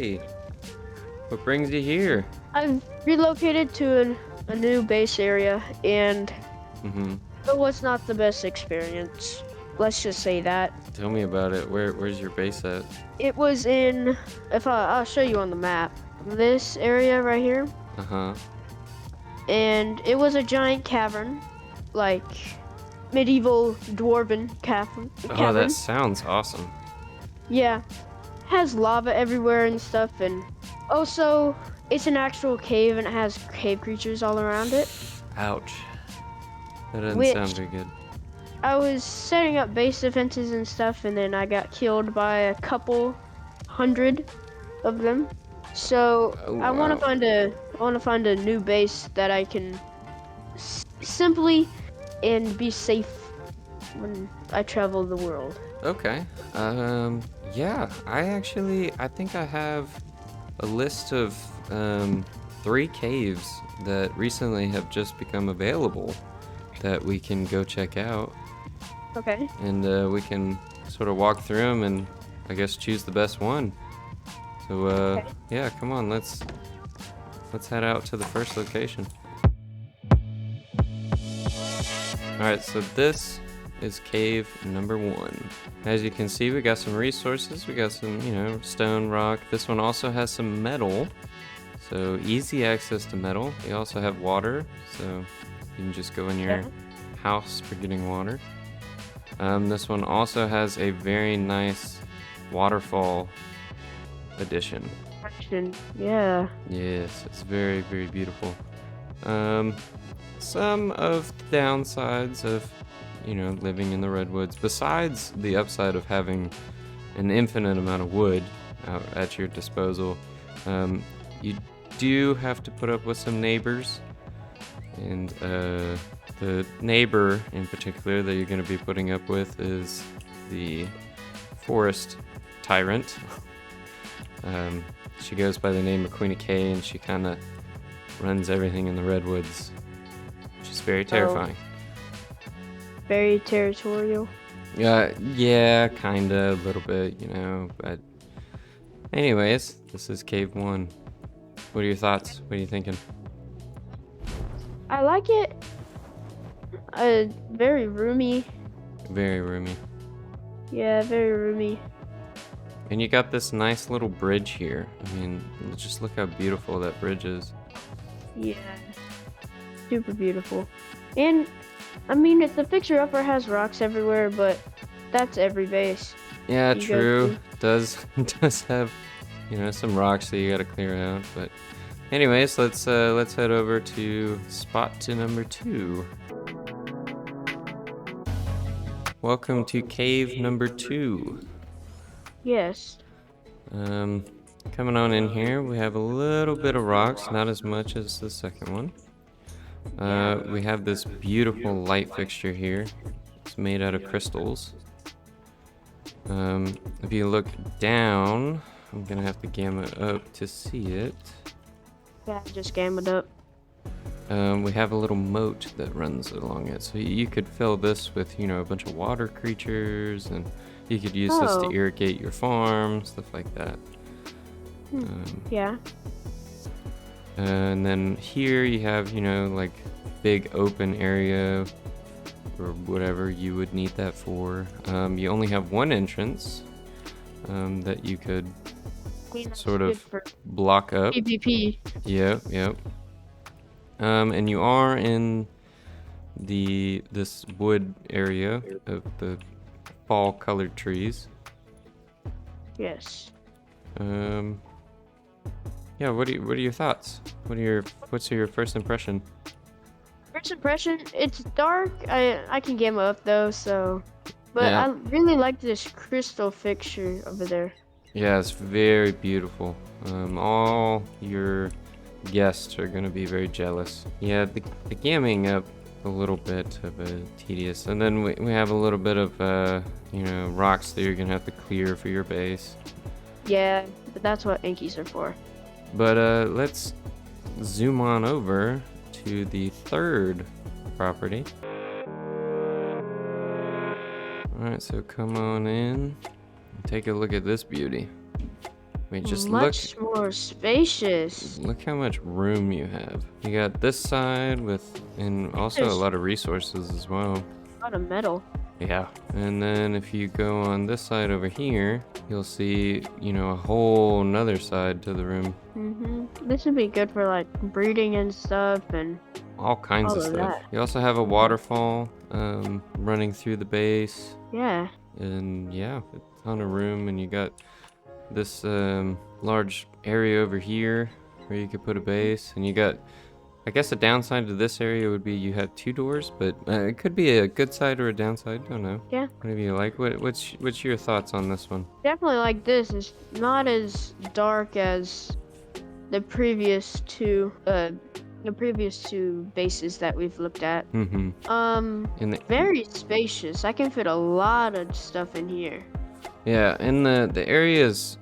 Okay. What brings you here? I've relocated to a new base area, and Mm-hmm. it was not the best experience. Let's just say that. Tell me about it. Where's your base at? It was in, I'll show you on the map, this area right here, Uh-huh. and it was a giant cavern, like medieval dwarven cavern. Oh, that sounds awesome. Yeah, has lava everywhere and stuff, and also it's an actual cave and it has cave creatures all around it. Ouch. That doesn't Which sound very good. I was setting up base defenses and stuff, and then I got killed by a couple hundred of them. So Oh, I want to wow. find a new base that I can simply and be safe when I travel the world. Okay. Yeah, I think I have a list of 3 caves that recently have just become available that we can go check out, Okay. and we can sort of walk through them and I guess choose the best one. So Okay. yeah, come on, let's head out to the first location. All right, so this is cave number 1. As you can see, we got some resources. We got some, stone, rock. This one also has some metal, so easy access to metal. We also have water, so you can just go in your house for getting water. This one also has a very nice waterfall addition. Yeah. Yes, it's very, very beautiful. Some of the downsides of living in the redwoods, besides the upside of having an infinite amount of wood out at your disposal, you do have to put up with some neighbors, and the neighbor in particular that you're going to be putting up with is the forest tyrant. She goes by the name of Queen of K, and she kind of runs everything in the redwoods, which is very terrifying. Very territorial. Yeah, kinda, a little bit, but anyways, this is cave 1. What are your thoughts? What are you thinking? I like it. Very roomy. Very roomy. Yeah, very roomy. And you got this nice little bridge here. I mean, just look how beautiful that bridge is. Yeah. Super beautiful. And I mean, it's the fixer-upper has rocks everywhere, but that's every base. Yeah, You go true. to. Does have, some rocks that you gotta clear out. But anyways, let's head over to spot to number 2. Welcome to cave number 2. Yes. Coming on in here, we have a little bit of rocks, not as much as the second one. We have this beautiful light fixture here. It's made out of crystals. If you look down, I'm gonna have to gamma up to see it. Yeah, just gammed up. We have a little moat that runs along it, so you could fill this with, a bunch of water creatures, and you could use this to irrigate your farm, stuff like that. Yeah. And then here you have, like big open area or whatever you would need that for. You only have one entrance that you could sort of block up. PvP. Yep. And you are in this wood area of the fall colored trees. Yes. Yeah, what are your thoughts? What's your first impression? First impression, it's dark. I can game up though, so. But Yeah. I really like this crystal fixture over there. Yeah, it's very beautiful. All your guests are gonna be very jealous. Yeah, the gamming up a little bit of a tedious, and then we have a little bit of rocks that you're gonna have to clear for your base. Yeah, but that's what Inkies are for. But let's zoom on over to the third property. Alright, so come on in and take a look at this beauty. I mean, just Much more spacious. look how much room you have. You got this side and also a There's lot of resources as well. a lot of metal. Yeah. And then if you go on this side over here, you'll see, a whole nother side to the room. This would be good for like breeding and stuff and All kinds all of of stuff. that. You also have a waterfall running through the base. Yeah. And yeah, a ton of room. And you got this large area over here where you could put a base. And you got, I guess a downside to this area would be you have 2 doors, but it could be a good side or a downside. Don't know. Yeah. Whatever you like. What's your thoughts on this one? Definitely like this. It's not as dark as the previous two bases that we've looked at. Very spacious. I can fit a lot of stuff in here. Yeah, and the area is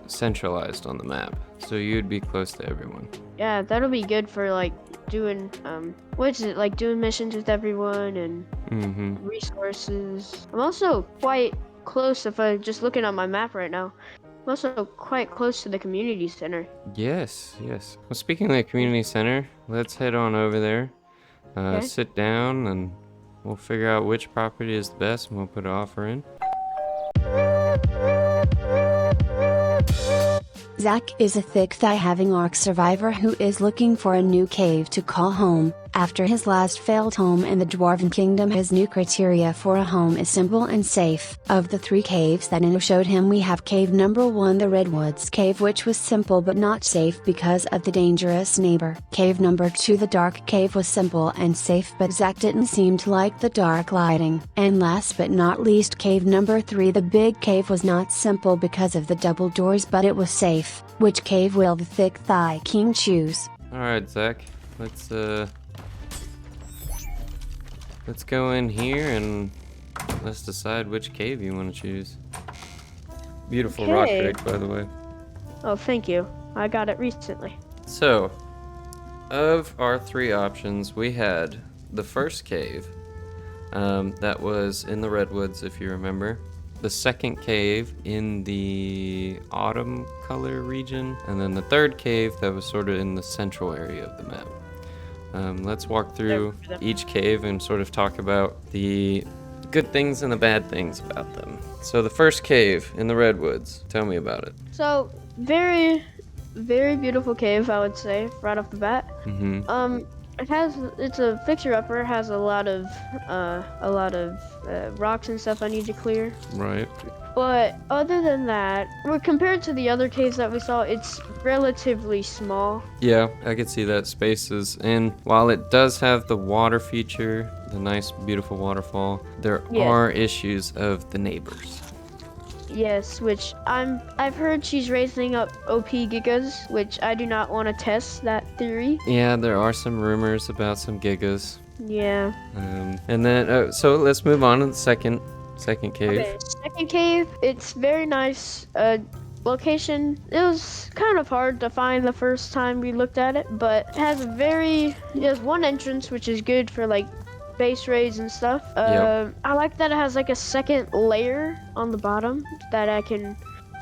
centralized on the map, so you'd be close to everyone. Yeah, that'll be good for like doing like doing missions with everyone and resources. I'm also quite close. If I'm just looking at my map right now, I'm also quite close to the community center. Yes. Well, speaking of the community center, let's head on over there. Okay. Sit down and we'll figure out which property is the best, and we'll put an offer in. Zach is a thick-thigh-having Ark survivor who is looking for a new cave to call home. After his last failed home in the Dwarven Kingdom, his new criteria for a home is simple and safe. Of the 3 caves that Nino showed him, we have cave number 1, the Redwoods Cave, which was simple but not safe because of the dangerous neighbor. Cave number 2, the Dark Cave, was simple and safe, but Zach didn't seem to like the dark lighting. And last but not least, cave number 3, the Big Cave, was not simple because of the double doors, but it was safe. Which cave will the thick thigh king choose? Alright, Zach, let's go in here and let's decide which cave you want to choose. Beautiful rock Okay. pick, by the way. Oh, thank you. I got it recently. So, of our 3 options, we had the first cave, that was in the Redwoods, if you remember. The second cave in the autumn color region, and then the third cave that was sort of in the central area of the map. Let's walk through each cave and sort of talk about the good things and the bad things about them. So the first cave in the Redwoods, tell me about it. So, very, very beautiful cave, I would say, right off the bat. It's a fixer-upper. It has a lot of rocks and stuff I need to clear. Right. But other than that, compared to the other caves that we saw, it's relatively small. Yeah, I could see that spaces. And while it does have the water feature, the nice, beautiful waterfall, there are issues of the neighbors. Yes, which I've heard she's raising up OP gigas, which I do not want to test that theory. Yeah, there are some rumors about some gigas. Yeah. And then, so let's move on to the second cave. Okay, second cave, it's very nice. Location, it was kind of hard to find the first time we looked at it, but it has one entrance, which is good for like base raids and stuff. I like that it has like a second layer on the bottom that I can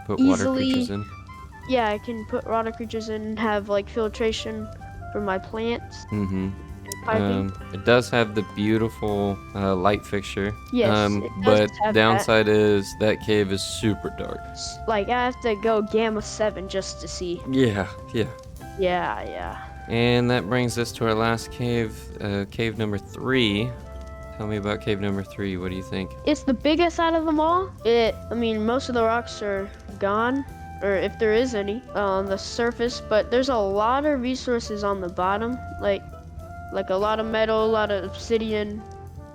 put easily water creatures in. Yeah, I can put water creatures in and have like filtration for my plants. Piping. It does have the beautiful light fixture. Yes, it does but have downside is that cave is super dark. Like I have to go gamma 7 just to see. Yeah. Yeah. And that brings us to our last cave, cave number 3. Tell me about cave number 3. What do you think? It's the biggest out of them all. Most of the rocks are gone, or if there is any, on the surface, but there's a lot of resources on the bottom, like a lot of metal, a lot of obsidian.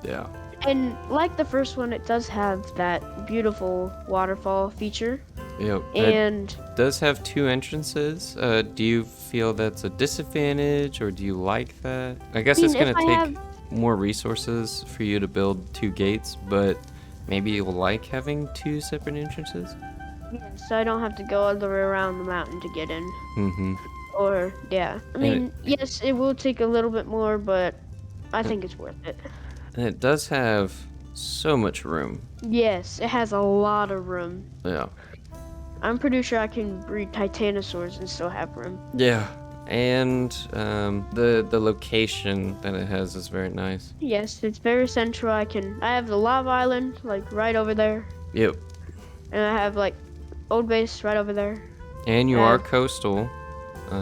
Yeah. And like the first one, it does have that beautiful waterfall feature. Yep. And it does have 2 entrances. Do you feel that's a disadvantage, or do you like that? I guess it's going to take more resources for you to build 2 gates, but maybe you'll like having 2 separate entrances? Yeah, so I don't have to go all the way around the mountain to get in. Or, yeah. Yes, it will take a little bit more, but I think it's worth it. And it does have so much room. Yes, it has a lot of room. Yeah. I'm pretty sure I can breed titanosaurs and still have room. Yeah. And the location that it has is very nice. Yes, it's very central. I have the lava island like right over there, Yep. and I have like old base right over there. And you are coastal.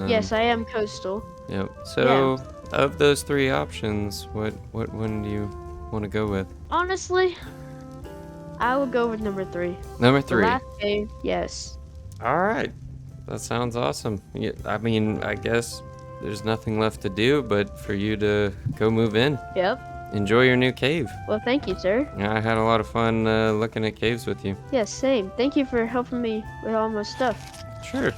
Yes, I am coastal. Yep. So of those three options, what one do you want to go with? Honestly, I would go with number 3. Number The 3. last cave, yes. All right. That sounds awesome. Yeah, I mean, I guess there's nothing left to do but for you to go move in. Yep. Enjoy your new cave. Well, thank you, sir. Yeah, I had a lot of fun looking at caves with you. Yes, same. Thank you for helping me with all my stuff. Sure.